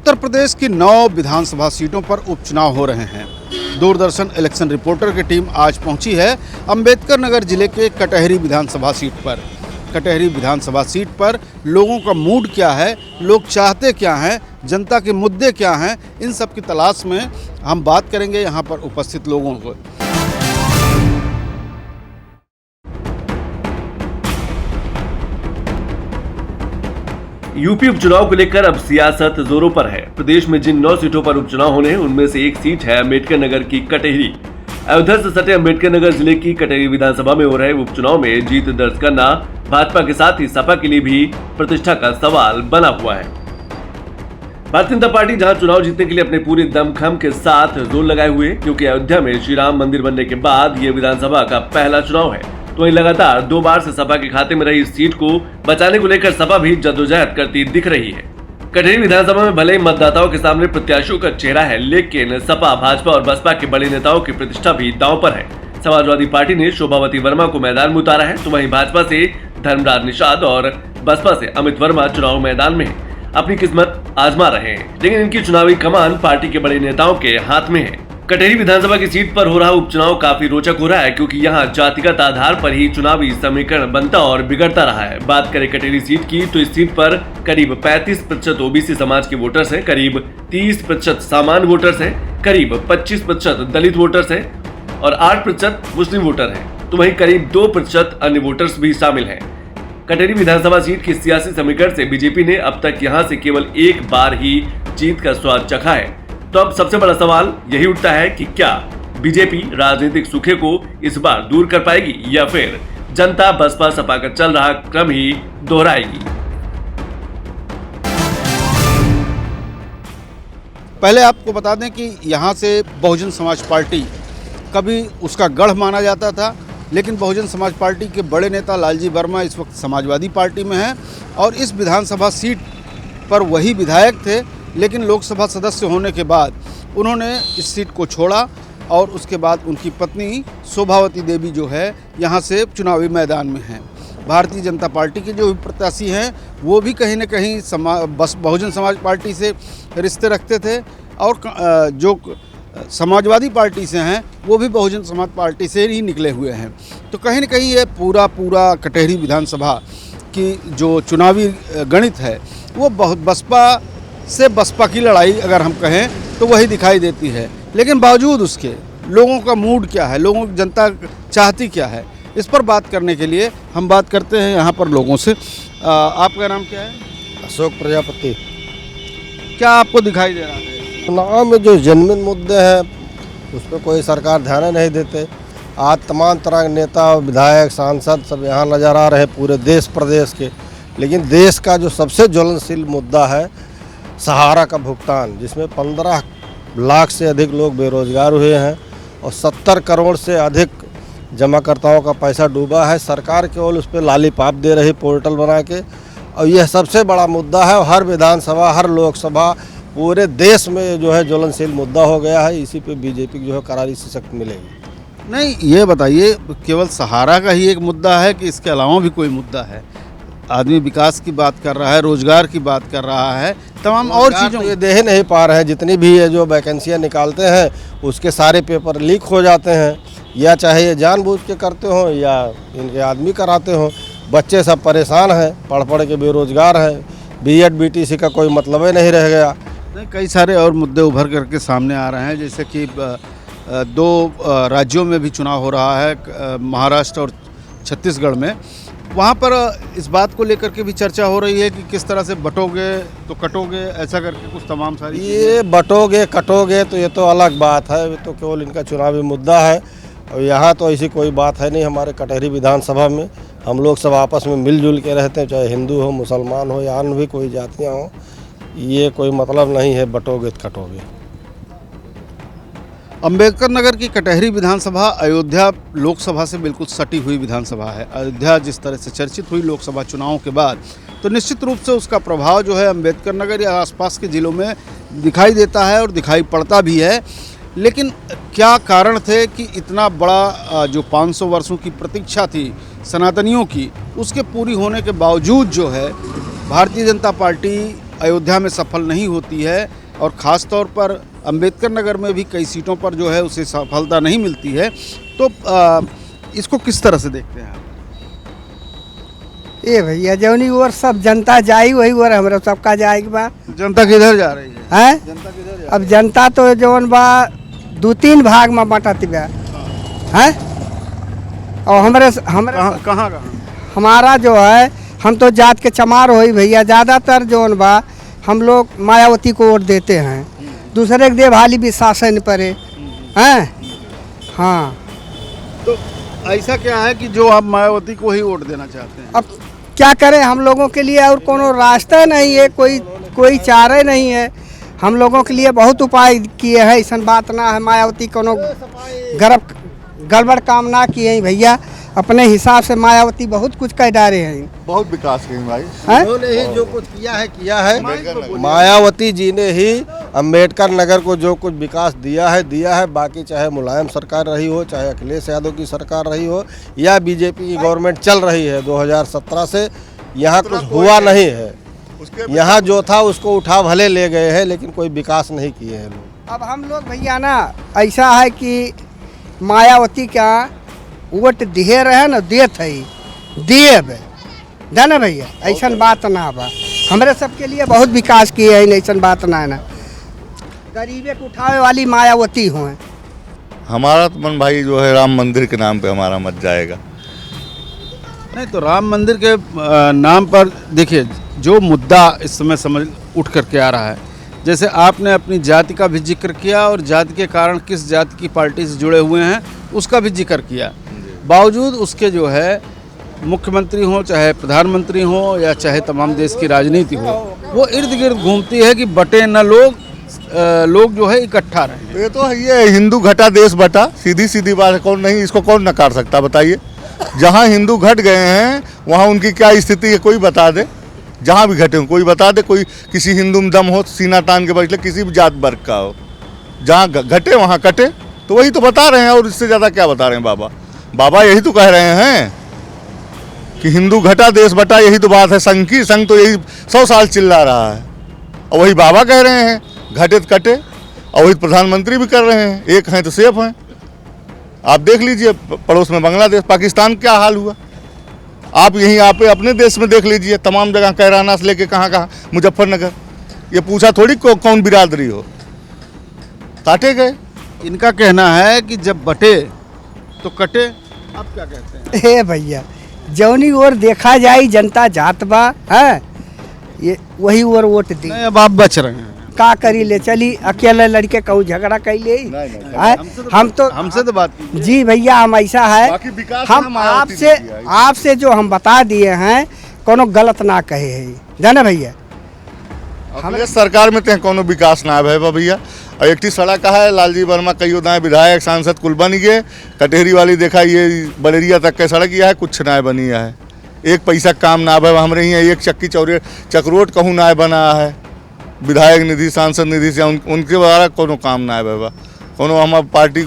उत्तर प्रदेश की 9 विधानसभा सीटों पर उपचुनाव हो रहे हैं। दूरदर्शन इलेक्शन रिपोर्टर की टीम आज पहुंची है अंबेडकर नगर जिले के कटहरी विधानसभा सीट पर। कटहरी विधानसभा सीट पर लोगों का मूड क्या है, लोग चाहते क्या हैं, जनता के मुद्दे क्या हैं, इन सब की तलाश में हम बात करेंगे यहाँ पर उपस्थित लोगों को। यूपी उपचुनाव को लेकर अब सियासत जोरों पर है। प्रदेश में जिन 9 सीटों पर उपचुनाव होने हैं उनमें से एक सीट है अंबेडकर नगर की कटहरी। अयोध्या से सटे अंबेडकर नगर जिले की कटहरी विधानसभा में हो रहे उपचुनाव में जीत दर्ज करना भाजपा के साथ ही सपा के लिए भी प्रतिष्ठा का सवाल बना हुआ है। भारतीय जनता पार्टी जहां चुनाव जीतने के लिए अपने पूरे दमखम के साथ जोर लगाए हुए, क्योंकि अयोध्या में श्री राम मंदिर बनने के बाद ये विधानसभा का पहला चुनाव है, तो वहीं लगातार 2 बार से सपा के खाते में रही इस सीट को बचाने को लेकर सपा भी जद्दोजहद करती दिख रही है। कटहरी विधानसभा में भले ही मतदाताओं के सामने प्रत्याशियों का चेहरा है, लेकिन सपा, भाजपा और बसपा के बड़े नेताओं की प्रतिष्ठा भी दांव पर है। समाजवादी पार्टी ने शोभावती वर्मा को मैदान में उतारा है, तो वहीं भाजपा से धर्मराज निषाद और बसपा से अमित वर्मा चुनाव मैदान में अपनी किस्मत आजमा रहे हैं, लेकिन इनकी चुनावी कमान पार्टी के बड़े नेताओं के हाथ में है। कटहरी विधानसभा की सीट पर हो रहा उपचुनाव काफी रोचक हो रहा है, क्योंकि यहाँ जातिगत आधार पर ही चुनावी समीकरण बनता और बिगड़ता रहा है। बात करें कटहरी सीट की, तो इस सीट पर करीब 35% ओबीसी समाज के वोटर्स हैं, करीब 30% सामान्य वोटर्स हैं, करीब 25% दलित वोटर्स हैं और 8% मुस्लिम वोटर हैं, तो वहीं करीब 2% अन्य वोटर्स भी शामिल हैं। कटहरी विधानसभा सीट की सियासी समीकरण से बीजेपी ने अब तक यहाँ से केवल एक बार ही जीत का स्वाद चखा है। तो अब सबसे बड़ा सवाल यही उठता है कि क्या बीजेपी राजनीतिक सूखे को इस बार दूर कर पाएगी, या फिर जनता बसपा सपा का चल रहा क्रम ही दोहराएगी। पहले आपको बता दें कि यहाँ से बहुजन समाज पार्टी कभी उसका गढ़ माना जाता था, लेकिन बहुजन समाज पार्टी के बड़े नेता लालजी वर्मा इस वक्त समाजवादी पार्टी में हैं और इस विधानसभा सीट पर वही विधायक थे, लेकिन लोकसभा सदस्य होने के बाद उन्होंने इस सीट को छोड़ा और उसके बाद उनकी पत्नी शोभावती देवी जो है यहाँ से चुनावी मैदान में हैं। भारतीय जनता पार्टी के जो प्रत्याशी हैं वो भी कहीं न कहीं बहुजन समाज पार्टी से रिश्ते रखते थे और जो समाजवादी पार्टी से हैं वो भी बहुजन समाज पार्टी से ही निकले हुए हैं। तो कहीं न कहीं ये पूरा कटहरी विधानसभा की जो चुनावी गणित है वो बहुत बसपा की लड़ाई अगर हम कहें तो वही दिखाई देती है। लेकिन बावजूद उसके लोगों का मूड क्या है, लोगों की जनता चाहती क्या है, इस पर बात करने के लिए हम बात करते हैं यहाँ पर लोगों से। आपका नाम क्या है? अशोक प्रजापति। क्या आपको दिखाई दे रहा है? चुनाव में जो जेन्युइन मुद्दे हैं उस पर कोई सरकार ध्यान नहीं देते। आज तमाम तरह के नेता, विधायक, सांसद सब यहाँ नज़र आ रहे पूरे देश प्रदेश के, लेकिन देश का जो सबसे ज्वलनशील मुद्दा है सहारा का भुगतान, जिसमें 15 लाख से अधिक लोग बेरोजगार हुए हैं और 70 करोड़ से अधिक जमाकर्ताओं का पैसा डूबा है। सरकार केवल उस पर लॉलीपॉप दे रही पोर्टल बना के, और यह सबसे बड़ा मुद्दा है। हर विधानसभा, हर लोकसभा, पूरे देश में जो है ज्वलनशील मुद्दा हो गया है। इसी पे बीजेपी की जो है करारी शिकस्त मिलेगी। नहीं, ये बताइए, केवल सहारा का ही एक मुद्दा है कि इसके अलावा भी कोई मुद्दा है? आदमी विकास की बात कर रहा है, रोजगार की बात कर रहा है, तमाम और चीज़ों ये दे नहीं पा रहे हैं। जितनी भी है जो वैकेंसियाँ निकालते हैं उसके सारे पेपर लीक हो जाते हैं, या चाहे ये जानबूझ के करते हों या इनके आदमी कराते हों। बच्चे सब परेशान हैं, पढ़ के बेरोजगार हैं। बीएड बीटीसी का कोई मतलब ही नहीं रह गया। नहीं, कई सारे और मुद्दे उभर करके सामने आ रहे हैं, जैसे कि 2 राज्यों में भी चुनाव हो रहा है, महाराष्ट्र और छत्तीसगढ़ में। वहाँ पर इस बात को लेकर के भी चर्चा हो रही है कि किस तरह से बटोगे तो कटोगे, ऐसा करके कुछ तमाम सारी ये बटोगे कटोगे तो ये तो अलग बात है, ये तो केवल इनका चुनावी मुद्दा है। और यहाँ तो ऐसी कोई बात है नहीं। हमारे कटहरी विधानसभा में हम लोग सब आपस में मिलजुल के रहते हैं, चाहे हिंदू हो, मुसलमान हो या अन्य भी कोई जातियाँ हों। ये कोई मतलब नहीं है बटोगे तो कटोगे। अंबेडकर नगर की कटहरी विधानसभा अयोध्या लोकसभा से बिल्कुल सटी हुई विधानसभा है। अयोध्या जिस तरह से चर्चित हुई लोकसभा चुनावों के बाद, तो निश्चित रूप से उसका प्रभाव जो है अंबेडकर नगर या आसपास के ज़िलों में दिखाई देता है और दिखाई पड़ता भी है। लेकिन क्या कारण थे कि इतना बड़ा जो 500 वर्षों की प्रतीक्षा थी सनातनियों की, उसके पूरी होने के बावजूद जो है भारतीय जनता पार्टी अयोध्या में सफल नहीं होती है और ख़ास तौर पर अंबेडकर नगर में भी कई सीटों पर जो है उसे सफलता नहीं मिलती है, तो इसको किस तरह से देखते हैं आप? ए भैया जौनी ओर सब जनता जाई वही ओर हमरा सबका जाएगी बा। जनता किधर जा रही है? हैं? जनता किधर जा अब जनता तो जौन बा 2-3 भाग में बंटत बा हैं। और हमरे कहाँ कहाँ हमारा जो है हम तो जात के चमार होई भैया, ज़्यादातर जौन बा हम लोग मायावती को वोट देते हैं, दूसरे के देवहाली भी शासन पड़े हैं। हाँ, तो ऐसा क्या है कि जो आप मायावती को ही वोट देना चाहते हैं? अब क्या करें, हम लोगों के लिए और कोनो रास्ता नहीं है, कोई चारे नहीं है। हम लोगों के लिए बहुत उपाय किए हैं, ऐसा बात ना है मायावती कोनो गड़बड़ काम ना किए हैं भैया। अपने हिसाब से मायावती बहुत कुछ कह डाले हैं, बहुत विकास किए भाई। उन्होंने ही जो कुछ किया है मायावती जी ने ही अंबेडकर नगर को जो कुछ विकास दिया है। बाकी चाहे मुलायम सरकार रही हो, चाहे अखिलेश यादव की सरकार रही हो या बीजेपी की गवर्नमेंट चल रही है 2017 से, यहाँ कुछ हुआ नहीं है। यहाँ जो था उसको उठा भले ले गए हैं, लेकिन कोई विकास नहीं किए हैं लोग। अब हम लोग भैया ना ऐसा है कि मायावती का वोट दिए रहे ना, देत है देव ना भैया, ऐसा बात ना बा। हमारे सबके लिए बहुत विकास किए हैं, ऐसा बात ना है ना। गरीबे को उठावे वाली मायावती हुए। हमारा तो मन भाई जो है राम मंदिर के नाम पे हमारा मत जाएगा। नहीं तो राम मंदिर के नाम पर देखिए जो मुद्दा इस समय समझ उठ करके आ रहा है, जैसे आपने अपनी जाति का भी जिक्र किया और जाति के कारण किस जाति की पार्टी से जुड़े हुए हैं उसका भी जिक्र किया, बावजूद उसके जो है मुख्यमंत्री हो, चाहे प्रधानमंत्री हो या चाहे तमाम देश की राजनीति हो, वो इर्द गिर्द घूमती है कि बटे न लोग जो है इकट्ठा रहे। ये तो ये हिंदू घटा देश बटा, सीधी बात है। कौन नहीं, इसको कौन नकार सकता बताइए। जहाँ हिंदू घट गए हैं वहाँ उनकी क्या स्थिति है कोई बता दे। जहाँ भी घटे हो कोई बता दे, कोई किसी हिंदू में दम हो सीना तान के बैठ ले, किसी भी जात वर्ग का हो, जहाँ घटे वहाँ कटे। तो वही तो बता रहे हैं, और इससे ज़्यादा क्या बता रहे हैं बाबा यही तो कह रहे हैं कि हिंदू घटा देश बटा, यही तो बात है। संघ तो यही 100 साल चिल्ला रहा है, और वही बाबा कह रहे हैं घटे तो कटे, और वही प्रधानमंत्री भी कर रहे हैं। एक हैं तो सेफ हैं। आप देख लीजिए पड़ोस में बांग्लादेश, पाकिस्तान क्या हाल हुआ। आप यहीं आप अपने देश में देख लीजिए, तमाम जगह कैराना से लेके कहाँ मुजफ्फरनगर, ये पूछा थोड़ी कौन बिरादरी हो, काटे गए। इनका कहना है कि जब बटे तो कटे। आप क्या कहते हैं? हे भैया जौनी ओर देखा जाए जनता जात बा है, ये वही ओर वोट दी। नहीं, अब आप बच रहे हैं। का करी ले, चली अकेले लड़के कहूँ झगड़ा कर ले। हम तो हमसे तो बात कीजिए। जी भैया हम ऐसा है, बाकी विकास हम आपसे जो हम बता दिए हैं कोनो गलत ना कहे है, जाना भैया। अखिलेश सरकार में तो कोनो विकास ना है भैया। और एक सड़क है लालजी वर्मा कई उदाएं विधायक सांसद कुल बन गए। कटेहरी वाली देखा ये बलेरिया तक का सड़क यह है, कुछ ना बनी है। एक पैसा काम ना है हमारे यहाँ। एक चक्रोट कहूँ ना बना है, विधायक निधि सांसद निधि से उनके द्वारा कोनो काम ना है बाबा। कोनो हमारे पार्टी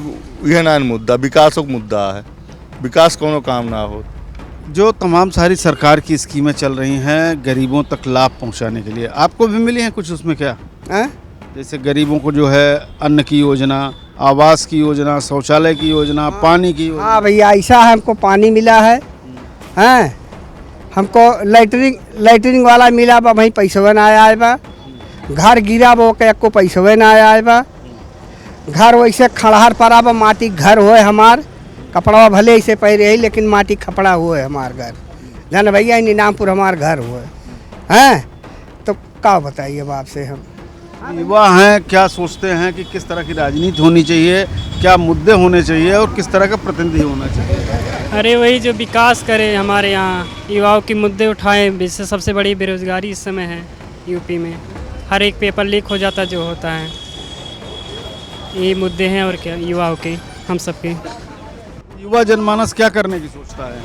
यह ना मुद्दा, विकास का मुद्दा है। विकास कोनो काम ना हो। जो तमाम सारी सरकार की स्कीमें चल रही हैं गरीबों तक लाभ पहुंचाने के लिए, आपको भी मिली हैं कुछ उसमें क्या? जैसे गरीबों को जो है अन्न की योजना, आवास की योजना, शौचालय की योजना, पानी की योजना। हाँ भैया ऐसा है, हमको पानी मिला है, हैं हमको लैटरिंग वाला मिला बा, वहीं पैसा ना आया बा। घर गिरा वो के को पैसा ना आया बा। घर वैसे खड़हर पड़ा बा, माटी घर होए हमार, कपड़ा भले ऐसे पहले है लेकिन माटी खपड़ा हुए हमार घर, जान भैया नीनामपुर हमार घर हुए हैं। तो क्या बताइए अब आपसे हम। युवा हैं, क्या सोचते हैं कि किस तरह की राजनीति होनी चाहिए, क्या मुद्दे होने चाहिए और किस तरह का प्रतिनिधि होना चाहिए? अरे वही जो विकास करे हमारे यहाँ, युवाओं के मुद्दे उठाएं। इससे सबसे बड़ी बेरोजगारी इस समय है यूपी में, हर एक पेपर लीक हो जाता जो होता है। ये मुद्दे हैं और क्या युवाओं के, हम सबके। युवा जनमानस क्या करने की सोचता है?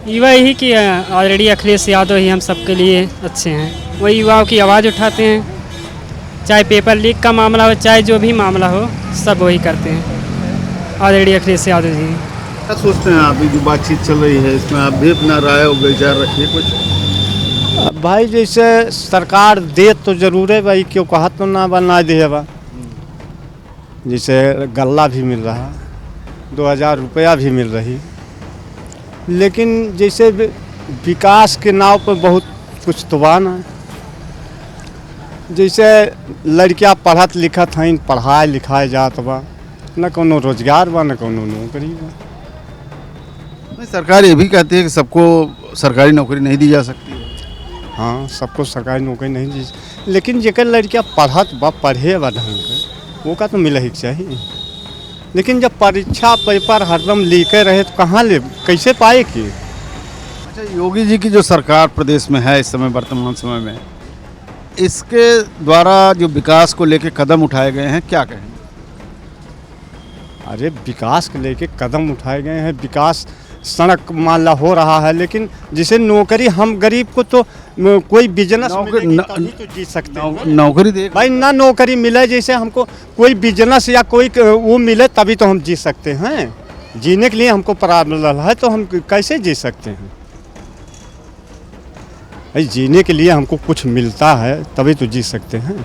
युवा यही कि ऑलरेडी अखिलेश यादव ही हम सबके लिए अच्छे हैं। वही युवाओं की आवाज़ उठाते हैं, चाहे पेपर लीक का मामला हो, चाहे जो भी मामला हो, सब वही करते हैं ऑलरेडी अखिलेश यादव जी। क्या सोचते हैं आप, जो बातचीत चल रही है इसमें आप भी अपना राय और विचार रखिए कुछ? अब भाई जैसे सरकार दे तो जरूर है भाई, क्यों कहा तो ना बना दे बा। जैसे गल्ला भी मिल रहा, 2000 रुपया भी मिल रही, लेकिन जैसे विकास के नाव पर बहुत कुछ तो बा ना। जैसे लड़कियाँ पढ़त लिखत हैं, पढ़ाए लिखाए जात बा, न कोनो रोजगार बा न कोनो नौकरी बा। नहीं, सरकार ये भी कहती है कि सबको सरकारी नौकरी नहीं दी जा सकती है। हाँ, सबको सरकारी नौकरी नहीं दी, लेकिन जेकर लड़कियाँ पढ़त बा, पढ़े बा ढंग से, वो का तो मिल ही चाहिए। लेकिन जब परीक्षा पेपर हरदम लीके रहे तो कहाँ ले, कैसे पाए कि? अच्छा, योगी जी की जो सरकार प्रदेश में है इस समय, वर्तमान समय में, इसके द्वारा जो विकास को लेकर कदम उठाए गए हैं, क्या कहेंगे? अरे विकास को लेके कदम उठाए गए हैं, विकास सड़क मान ला हो रहा है, लेकिन जिसे नौकरी, हम गरीब को तो कोई बिजनेस मिलेगी तभी तो जी सकते हैं। नौकरी दे भाई ना नौकरी मिले, जैसे हमको कोई बिजनेस या कोई वो मिले तभी तो हम जी सकते हैं। जीने के लिए हमको प्रॉब्लम है तो हम कैसे जी सकते हैं? भाई जीने के लिए हमको कुछ मिलता है तभी तो जी सकते हैं।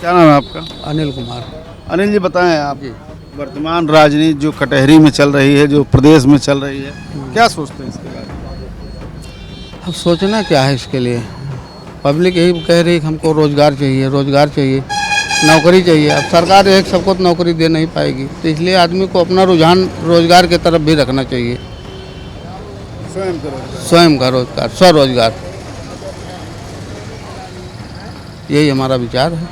क्या नाम है आपका? अनिल कुमार। अनिल जी, बताएं आप, वर्तमान राजनीति जो कटहरी में चल रही है, जो प्रदेश में चल रही है, क्या सोचते हैं इसके बारे में? अब सोचना क्या है इसके लिए, पब्लिक यही कह रही है कि हमको रोज़गार चाहिए, रोज़गार चाहिए, नौकरी चाहिए। अब सरकार एक सबको तो नौकरी दे नहीं पाएगी, तो इसलिए आदमी को अपना रुझान रोज़गार की तरफ भी रखना चाहिए। स्वयं का रोज़गार, स्वरोजगार, यही हमारा विचार है।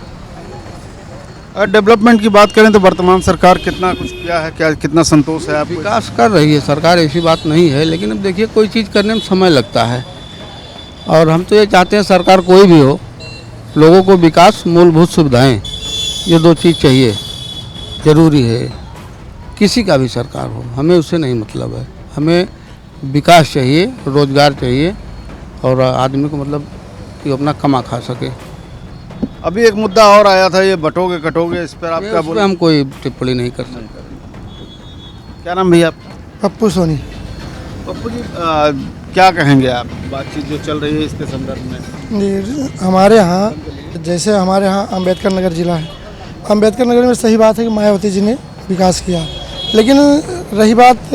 अगर डेवलपमेंट की बात करें तो वर्तमान सरकार कितना कुछ किया है, क्या कितना संतोष है आपको? विकास कर रही है सरकार, ऐसी बात नहीं है, लेकिन अब देखिए कोई चीज़ करने में समय लगता है, और हम तो ये चाहते हैं सरकार कोई भी हो, लोगों को विकास, मूलभूत सुविधाएं, ये दो चीज़ चाहिए, ज़रूरी है। किसी का भी सरकार हो, हमें उससे नहीं मतलब है, हमें विकास चाहिए, रोज़गार चाहिए, और आदमी को मतलब कि अपना कमा खा सके। अभी एक मुद्दा और आया था, ये बटोगे कटोगे, इस पर आप क्या बोले? हम कोई टिप्पणी नहीं कर सकते। क्या नाम भैया? पप्पू सोनी। पप्पू जी, क्या कहेंगे आप, बातचीत जो चल रही है इसके संदर्भ में? जी, हमारे यहाँ जैसे हमारे यहाँ अम्बेडकर नगर जिला है, अम्बेडकर नगर में सही बात है कि मायावती जी ने विकास किया, लेकिन रही बात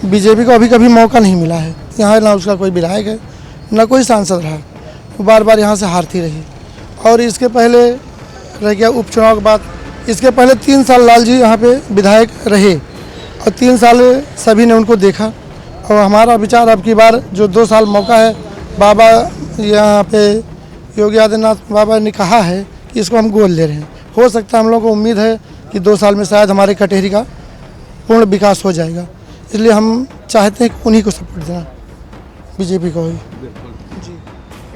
बीजेपी को अभी कभी मौका नहीं मिला है। यहाँ ना उसका कोई विधायक है, ना कोई सांसद रहा, वो बार बार यहाँ से हारती रही। और इसके पहले रह गया उपचुनाव के बाद, इसके पहले 3 साल लाल जी यहाँ पे विधायक रहे, और 3 साल सभी ने उनको देखा। और हमारा विचार अब की बार जो 2 साल मौका है, बाबा यहाँ पे योगी आदित्यनाथ बाबा ने कहा है कि इसको हम गोल ले रहे हैं। हो सकता है, हम लोग को उम्मीद है कि 2 साल में शायद हमारे कटहरी का पूर्ण विकास हो जाएगा, इसलिए हम चाहते हैं कि उन्हीं को सपोर्ट देना, बीजेपी को ही।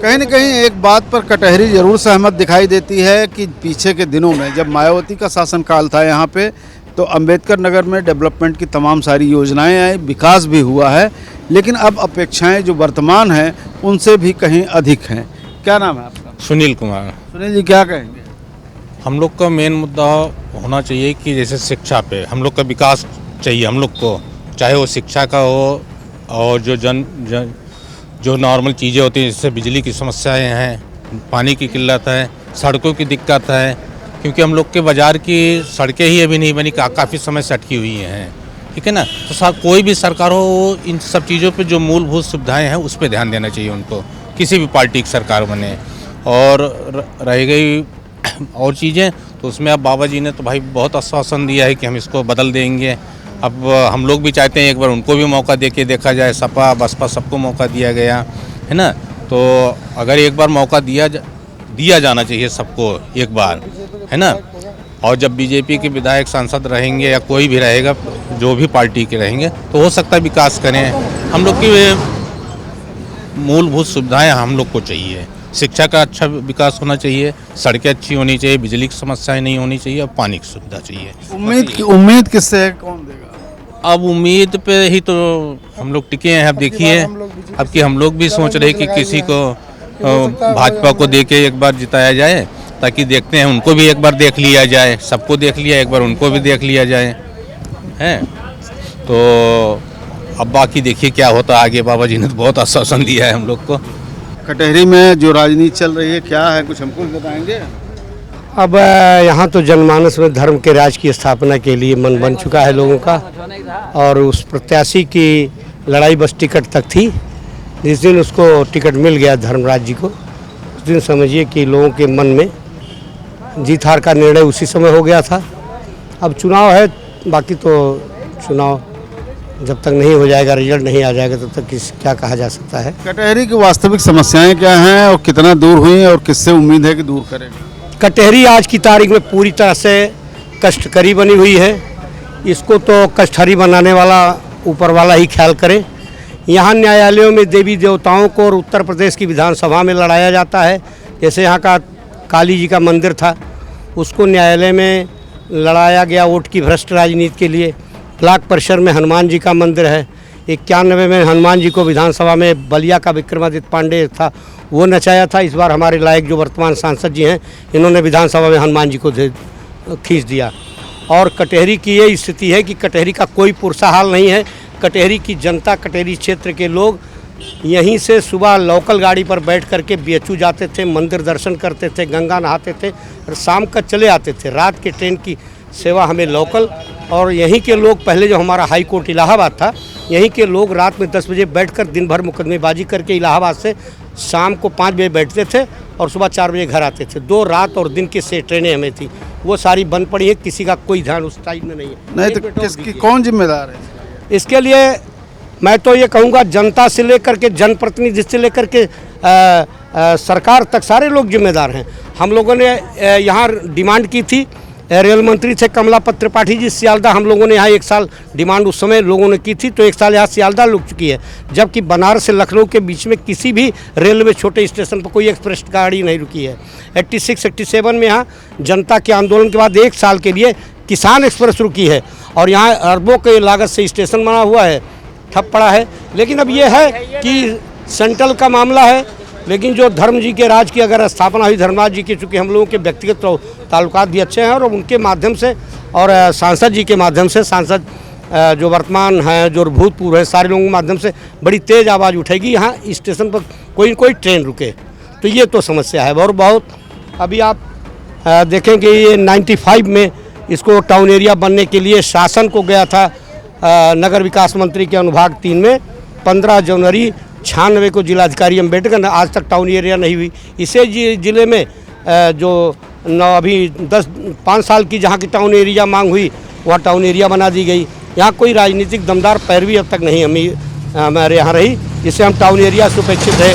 कहीं न कहीं एक बात पर कटहरी जरूर सहमत दिखाई देती है कि पीछे के दिनों में जब मायावती का शासनकाल था यहाँ पे, तो अम्बेडकर नगर में डेवलपमेंट की तमाम सारी योजनाएं आई, विकास भी हुआ है, लेकिन अब अपेक्षाएं जो वर्तमान हैं उनसे भी कहीं अधिक हैं। क्या नाम है आपका? सुनील कुमार। सुनील जी, क्या कहेंगे? हम लोग का मेन मुद्दा होना चाहिए कि जैसे शिक्षा पे हम लोग का विकास चाहिए, हम लोग को, चाहे वो शिक्षा का हो और जो नॉर्मल चीज़ें होती हैं, जैसे बिजली की समस्याएं हैं, पानी की किल्लत है, सड़कों की दिक्कत है, क्योंकि हम लोग के बाज़ार की सड़कें ही अभी नहीं बनी, काफ़ी समय से अटकी हुई हैं, ठीक है ना। तो कोई भी सरकार हो, इन सब चीज़ों पे जो मूलभूत सुविधाएं हैं उस पर ध्यान देना चाहिए उनको, किसी भी पार्टी की सरकार बने। और रह गई और चीज़ें, तो उसमें अब बाबा जी ने तो भाई बहुत आश्वासन दिया है कि हम इसको बदल देंगे। अब हम लोग भी चाहते हैं एक बार उनको भी मौका देखा जाए, सपा बसपा सबको मौका दिया गया है ना, तो अगर एक बार मौका दिया जाना चाहिए सबको एक बार, है ना। और जब बीजेपी के विधायक सांसद रहेंगे या कोई भी रहेगा, जो भी पार्टी के रहेंगे, तो हो सकता है विकास करें। हम लोग की मूलभूत सुविधाएं हम लोग को चाहिए, शिक्षा का अच्छा विकास होना चाहिए, सड़कें अच्छी होनी चाहिए, बिजली की समस्याएं नहीं होनी चाहिए, और पानी की सुविधा चाहिए। उम्मीद किससे है, कौन देगा? अब उम्मीद पे ही तो हम लोग टिके हैं। अब देखिए, अब कि हम लोग भी सोच रहे कि किसी को भाजपा को दे के एक बार जिताया जाए, ताकि देखते हैं उनको भी एक बार देख लिया जाए, सबको देख लिया, एक बार उनको भी देख लिया जाए, हैं। तो अब बाकी देखिए क्या होता है आगे। बाबा जी ने तो बहुत आश्वासन दिया है हम लोग को। कटहरी में जो राजनीति चल रही है क्या है, कुछ हमको भी बताएंगे? अब यहाँ तो जनमानस में धर्म के राज की स्थापना के लिए मन बन चुका है लोगों का, और उस प्रत्याशी की लड़ाई बस टिकट तक थी। जिस दिन उसको टिकट मिल गया धर्मराज जी को, उस दिन समझिए कि लोगों के मन में जीत हार का निर्णय उसी समय हो गया था। अब चुनाव है, बाकी तो चुनाव जब तक नहीं हो जाएगा, रिजल्ट नहीं आ जाएगा, तब तक क्या कहा जा सकता है। कटहरी की वास्तविक समस्याएं क्या हैं और कितना दूर हुई और किससे उम्मीद है कि दूर करेगा? कटहरी आज की तारीख में पूरी तरह से कष्टकरी बनी हुई है। इसको तो कष्टहरी बनाने वाला ऊपर वाला ही ख्याल करे। यहाँ न्यायालयों में देवी देवताओं को और उत्तर प्रदेश की विधानसभा में लड़ाया जाता है। जैसे यहाँ का काली जी का मंदिर था, उसको न्यायालय में लड़ाया गया वोट की भ्रष्ट राजनीति के लिए। ब्लॉक परिसर में हनुमान जी का मंदिर है, 91 में हनुमान जी को विधानसभा में बलिया का विक्रमादित्य पांडे था, वो नचाया था। इस बार हमारे लायक जो वर्तमान सांसद जी हैं, इन्होंने विधानसभा में हनुमान जी को खींच दिया। और कटहरी की ये स्थिति है कि कटहरी का कोई पुरसा हाल नहीं है। कटहरी की जनता, कटहरी क्षेत्र के लोग यहीं से सुबह लोकल गाड़ी पर बैठ करके BHU जाते थे, मंदिर दर्शन करते थे, गंगा नहाते थे और शाम का चले आते थे। रात के ट्रेन की सेवा हमें लोकल, और यहीं के लोग, पहले जो हमारा हाई कोर्ट इलाहाबाद था, यहीं के लोग रात में 10 बजे बैठकर दिन भर मुकदमेबाजी करके इलाहाबाद से शाम को 5 बजे बैठते थे और सुबह 4 बजे घर आते थे। 2 रात और दिन की से ट्रेनें हमें थी, वो सारी बंद पड़ी है। किसी का कोई ध्यान उस टाइम में नहीं है। नहीं तो किसकी, कौन जिम्मेदार है इसके लिए? मैं तो ये कहूँगा जनता से लेकर के जनप्रतिनिधि से लेकर के सरकार तक सारे लोग जिम्मेदार हैं। हम लोगों ने यहाँ डिमांड की थी, रेल मंत्री थे कमलापत त्रिपाठी जी, सियालदा हम लोगों ने यहाँ 1 साल डिमांड उस समय लोगों ने की थी, तो 1 साल यहाँ सियालदा रुक चुकी है। जबकि बनारस से लखनऊ के बीच में किसी भी रेलवे छोटे स्टेशन पर कोई एक्सप्रेस गाड़ी नहीं रुकी है। 86-87 में यहाँ जनता के आंदोलन के बाद 1 साल के लिए किसान एक्सप्रेस रुकी है, और यहाँ अरबों के लागत से स्टेशन बना हुआ है, ठप पड़ा है। लेकिन अब ये है कि सेंट्रल का मामला है, लेकिन जो धर्म जी के राज की अगर स्थापना हुई धर्मराज जी की, चूँकि हम लोगों के व्यक्तिगत ताल्लुकात भी अच्छे हैं, और उनके माध्यम से और सांसद जी के माध्यम से, सांसद जो वर्तमान हैं, जो भूतपूर्व है, सारे लोगों के माध्यम से बड़ी तेज़ आवाज़ उठेगी यहाँ स्टेशन पर कोई न कोई ट्रेन रुके, तो ये तो समस्या है। और बहुत अभी आप देखेंगे ये 95 में इसको टाउन एरिया बनने के लिए शासन को गया था नगर विकास मंत्री के अनुभाग 3 में 15 जनवरी 96 को जिलाधिकारी अम्बेडकर, आज तक टाउन एरिया नहीं हुई। इसे जिले में जो अभी 5 साल की जहाँ की टाउन एरिया मांग हुई, वहाँ टाउन एरिया बना दी गई। यहाँ कोई राजनीतिक दमदार पैरवी अब तक नहीं हमारे यहाँ रही, जिससे हम टाउन एरिया से उपेक्षित है।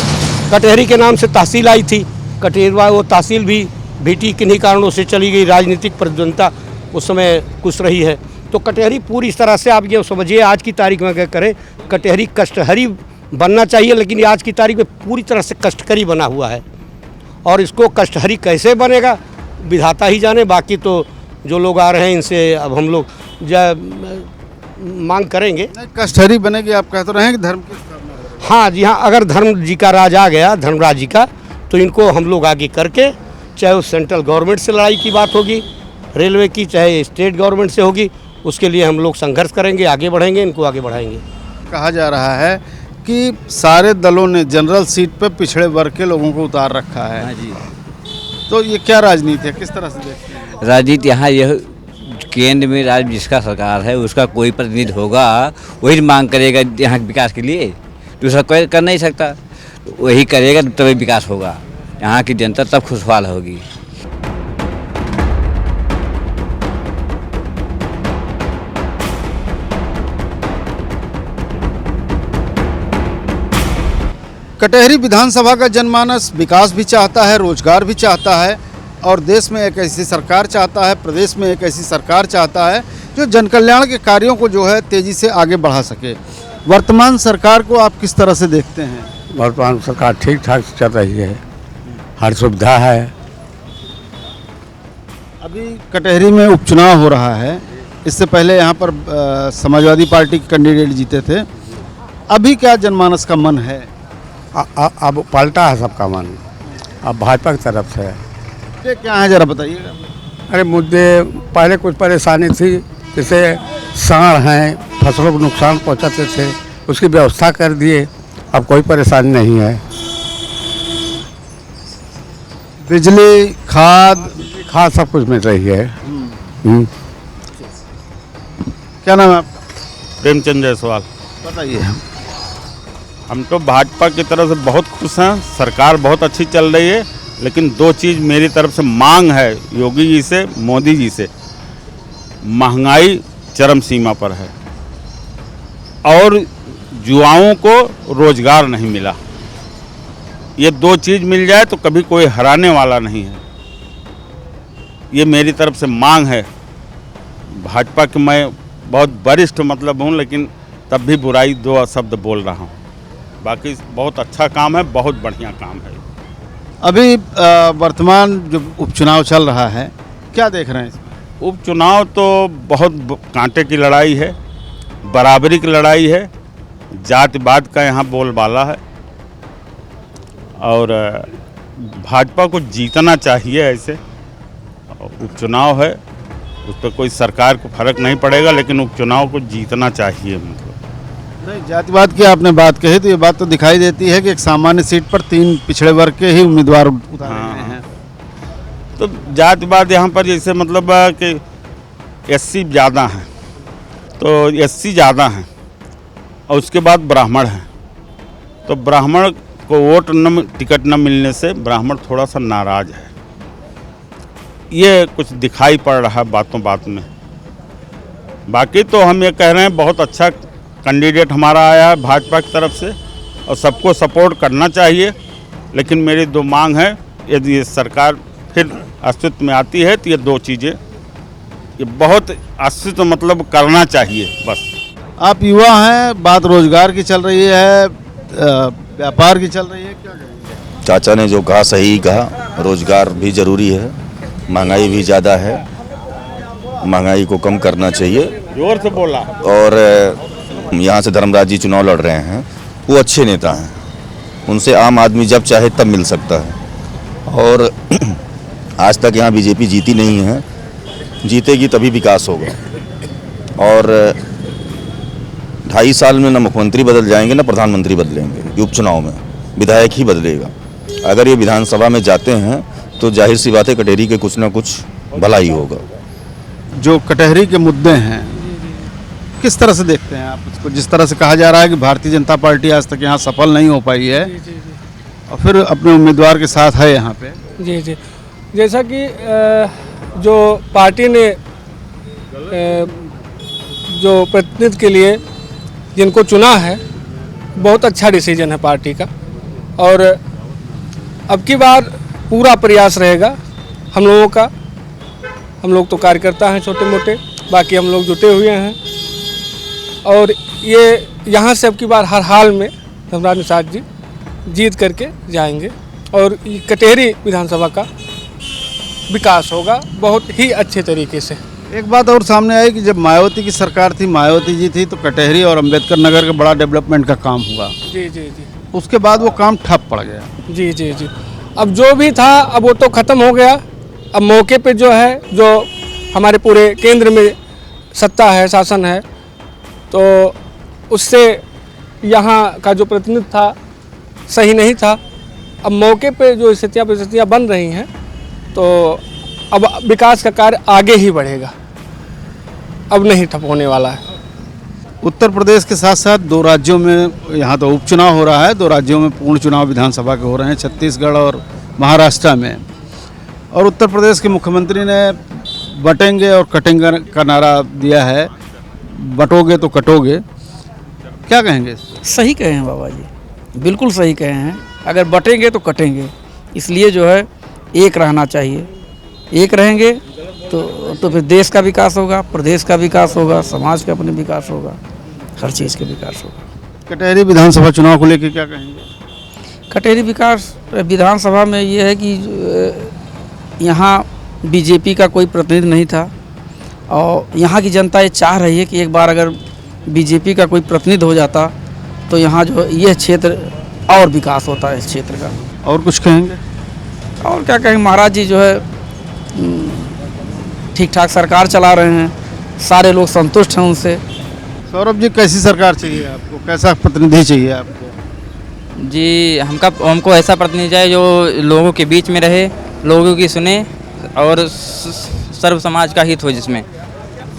कटहरी के नाम से तहसील आई थी, कटहरवा वो तहसील भी बीटी किन्हीं कारणों से चली गई, राजनीतिक प्रतिद्वंदिता उस समय कुछ रही है। तो कटहरी पूरी इस तरह से आप ये समझिए, आज की तारीख में क्या करें, कटहरी कष्टहरी बनना चाहिए, लेकिन आज की तारीख में पूरी तरह से कष्टकरी बना हुआ है। और इसको कष्टहरी कैसे बनेगा विधाता ही जाने। बाकी तो जो लोग आ रहे हैं इनसे अब हम लोग मांग करेंगे। कष्टहरी बनेगी, आप कह तो रहे हैं कि धर्म की स्थापना। हाँ जी हाँ, अगर धर्म जी का राज आ गया, धर्मराज जी का, तो इनको हम लोग आगे करके, चाहे वो सेंट्रल गवर्नमेंट से लड़ाई की बात होगी, रेलवे की, चाहे स्टेट गवर्नमेंट से होगी, उसके लिए हम लोग संघर्ष करेंगे, आगे बढ़ेंगे, इनको आगे बढ़ाएंगे। कहा जा रहा है कि सारे दलों ने जनरल सीट पर पिछड़े वर्ग के लोगों को उतार रखा है। हाँ जी। तो ये क्या राजनीति है, किस तरह से देखते हैं? राजनीति यहाँ यह केंद्र में राज्य जिसका सरकार है उसका कोई प्रतिनिधि होगा, वही मांग करेगा यहाँ के विकास के लिए, दूसरा कोई कर नहीं सकता। वही करेगा तभी विकास होगा, यहाँ की जनता तब खुशहाल होगी। कटहरी विधानसभा का जनमानस विकास भी चाहता है, रोजगार भी चाहता है, और देश में एक ऐसी सरकार चाहता है, प्रदेश में एक ऐसी सरकार चाहता है जो जनकल्याण के कार्यों को जो है तेज़ी से आगे बढ़ा सके। वर्तमान सरकार को आप किस तरह से देखते हैं? वर्तमान सरकार ठीक ठाक चल रही है, हर सुविधा है। अभी कटहरी में उपचुनाव हो रहा है, इससे पहले यहाँ पर समाजवादी पार्टी के कैंडिडेट जीते थे। अभी क्या जनमानस का मन है? अब पलटा है सबका मन, अब भाजपा की तरफ से। ये क्या है जरा बताइएगा। अरे मुद्दे पहले कुछ परेशानी थी, जैसे सांड़ हैं, फसलों को नुकसान पहुंचाते थे, उसकी व्यवस्था कर दिए, अब कोई परेशानी नहीं है। बिजली, खाद सब कुछ मिल रही है। क्या नाम है आपका? प्रेमचंद जायसवाल। बताइए। हम तो भाजपा की तरफ से बहुत खुश हैं, सरकार बहुत अच्छी चल रही है, लेकिन दो चीज़ मेरी तरफ से मांग है योगी जी से, मोदी जी से। महंगाई चरम सीमा पर है और युवाओं को रोजगार नहीं मिला। ये दो चीज़ मिल जाए तो कभी कोई हराने वाला नहीं है। ये मेरी तरफ से मांग है। भाजपा के मैं बहुत वरिष्ठ मतलब हूँ, लेकिन तब भी बुराई दो शब्द बोल रहा हूँ। बाकी बहुत अच्छा काम है, बहुत बढ़िया काम है। अभी वर्तमान जो उपचुनाव चल रहा है, क्या देख रहे हैं इसमें? उपचुनाव तो बहुत कांटे की लड़ाई है, बराबरी की लड़ाई है, जातिवाद का यहाँ बोलबाला है और भाजपा को जीतना चाहिए। ऐसे उपचुनाव है, उस पर कोई सरकार को फर्क नहीं पड़ेगा, लेकिन उपचुनाव को जीतना चाहिए। मतलब नहीं, जातिवाद की आपने बात कही तो ये बात तो दिखाई देती है कि एक सामान्य सीट पर 3 पिछड़े वर्ग के ही उम्मीदवार उतारे गए हैं। तो जातिवाद यहाँ पर जैसे मतलब कि एससी ज़्यादा हैं, तो एससी ज़्यादा हैं और उसके बाद ब्राह्मण हैं, तो ब्राह्मण को वोट टिकट न मिलने से ब्राह्मण थोड़ा सा नाराज है। ये कुछ दिखाई पड़ रहा है बातों बात में। बाकी तो हम ये कह रहे हैं बहुत अच्छा कैंडिडेट हमारा आया है भाजपा की तरफ से और सबको सपोर्ट करना चाहिए। लेकिन मेरी दो मांग है, यदि ये सरकार फिर अस्तित्व में आती है तो ये दो चीज़ें ये बहुत अस्तित्व मतलब करना चाहिए बस। आप युवा हैं, बात रोजगार की चल रही है, व्यापार की चल रही है, क्या कहेंगे? चाचा ने जो कहा सही कहा, रोजगार भी ज़रूरी है, महंगाई भी ज़्यादा है, महंगाई को कम करना चाहिए। जोर से बोला। और यहाँ से धर्मराज जी चुनाव लड़ रहे हैं, वो अच्छे नेता हैं, उनसे आम आदमी जब चाहे तब मिल सकता है। और आज तक यहाँ बीजेपी जीती नहीं है, जीतेगी तभी विकास होगा। और 2.5 साल में न मुख्यमंत्री बदल जाएंगे न प्रधानमंत्री बदलेंगे, उपचुनाव में विधायक ही बदलेगा। अगर ये विधानसभा में जाते हैं तो जाहिर सी बात है कटहरी के कुछ ना कुछ भला ही होगा। जो कटहरी के मुद्दे हैं किस तरह से देखते हैं आप इसको? जिस तरह से कहा जा रहा है कि भारतीय जनता पार्टी आज तक यहाँ सफल नहीं हो पाई है और फिर अपने उम्मीदवार के साथ है यहाँ पे। जी जी, जैसा कि जो पार्टी ने जो प्रतिनिधि के लिए जिनको चुना है, बहुत अच्छा डिसीजन है पार्टी का। और अब की बार पूरा प्रयास रहेगा हम लोगों का। हम लोग तो कार्यकर्ता हैं छोटे मोटे, बाकी हम लोग जुटे हुए हैं और ये यहाँ से अब की बार हर हाल में धर्मराज निषाद जी जीत करके जाएंगे और कटहरी विधानसभा का विकास होगा बहुत ही अच्छे तरीके से। एक बात और सामने आई कि जब मायावती की सरकार थी, मायावती जी थी, तो कटहरी और अंबेडकर नगर का बड़ा डेवलपमेंट का काम हुआ। जी जी जी। उसके बाद वो काम ठप पड़ गया। जी जी जी। अब जो भी था अब वो तो ख़त्म हो गया। अब मौके पे जो है, जो हमारे पूरे केंद्र में सत्ता है, शासन है, तो उससे यहाँ का जो प्रतिनिधि था सही नहीं था। अब मौके पे जो स्थितियाँ बन रही हैं, तो अब विकास का कार्य आगे ही बढ़ेगा, अब नहीं ठप होने वाला है। उत्तर प्रदेश के साथ साथ 2 राज्यों में यहाँ तो उपचुनाव हो रहा है, 2 राज्यों में पूर्ण चुनाव विधानसभा के हो रहे हैं, छत्तीसगढ़ और महाराष्ट्र में। और उत्तर प्रदेश के मुख्यमंत्री ने बटेंगे और कटेंगे का नारा दिया है, बटोगे तो कटोगे, क्या कहेंगे? सही कहे हैं बाबा जी, बिल्कुल सही कहे हैं। अगर बटेंगे तो कटेंगे, इसलिए जो है एक रहना चाहिए। एक रहेंगे तो फिर देश का विकास होगा, प्रदेश का विकास होगा, समाज का अपने विकास होगा, हर चीज़ का विकास होगा। कटहरी विधानसभा चुनाव को लेकर क्या कहेंगे? कटहरी विधानसभा में ये है कि यहाँ बीजेपी का कोई प्रतिनिधि नहीं था और यहाँ की जनता ये चाह रही है कि एक बार अगर बीजेपी का कोई प्रतिनिधि हो जाता तो यहाँ जो ये क्षेत्र और विकास होता है इस क्षेत्र का। और कुछ कहेंगे? और क्या कहेंगे, महाराज जी जो है ठीक ठाक सरकार चला रहे हैं, सारे लोग संतुष्ट हैं उनसे। सौरभ जी, कैसी सरकार चाहिए आपको, कैसा प्रतिनिधि चाहिए आपको? जी हमको ऐसा प्रतिनिधि चाहिए जो लोगों के बीच में रहे लोगों की सुने और सर्व समाज का हित हो जिसमें।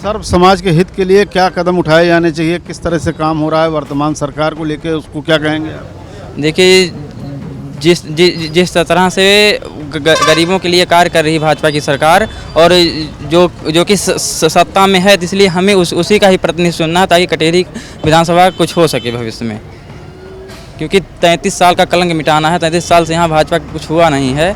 सर्व समाज के हित के लिए क्या कदम उठाए जाने चाहिए, किस तरह से काम हो रहा है वर्तमान सरकार को लेकर, उसको क्या कहेंगे आप? देखिए जिस तरह से गरीबों के लिए कार्य कर रही भाजपा की सरकार और जो कि सत्ता में है, इसलिए हमें उसी का ही प्रतिनिधित्व सुनना है ताकि कटेहरी विधानसभा कुछ हो सके भविष्य में, क्योंकि 33 साल का कलंक मिटाना है। 33 साल से यहाँ भाजपा कुछ हुआ नहीं है।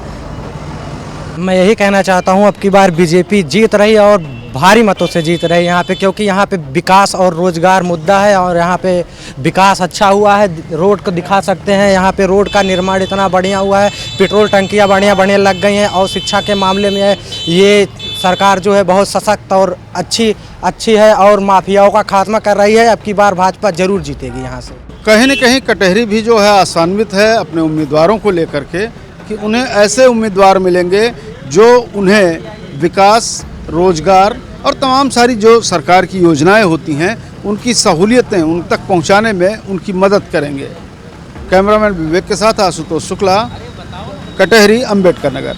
मैं यही कहना चाहता हूँ अब की बार बीजेपी जीत रही है और भारी मतों से जीत रही है यहाँ पे, क्योंकि यहाँ पे विकास और रोजगार मुद्दा है और यहाँ पे विकास अच्छा हुआ है। रोड को दिखा सकते हैं, यहाँ पे रोड का निर्माण इतना बढ़िया हुआ है, पेट्रोल टंकियाँ बढ़िया लग गई हैं और शिक्षा के मामले में ये सरकार जो है बहुत सशक्त और अच्छी है और माफियाओं का खात्मा कर रही है। अब की बार भाजपा जरूर जीतेगी यहाँ से। कहीं न कहीं कटहरी भी जो है आशान्वित है अपने उम्मीदवारों को लेकर के कि उन्हें ऐसे उम्मीदवार मिलेंगे जो उन्हें विकास, रोजगार और तमाम सारी जो सरकार की योजनाएं होती हैं उनकी सहूलियतें उन तक पहुंचाने में उनकी मदद करेंगे। कैमरामैन विवेक के साथ आशुतोष शुक्ला, कटहरी, अम्बेडकर नगर।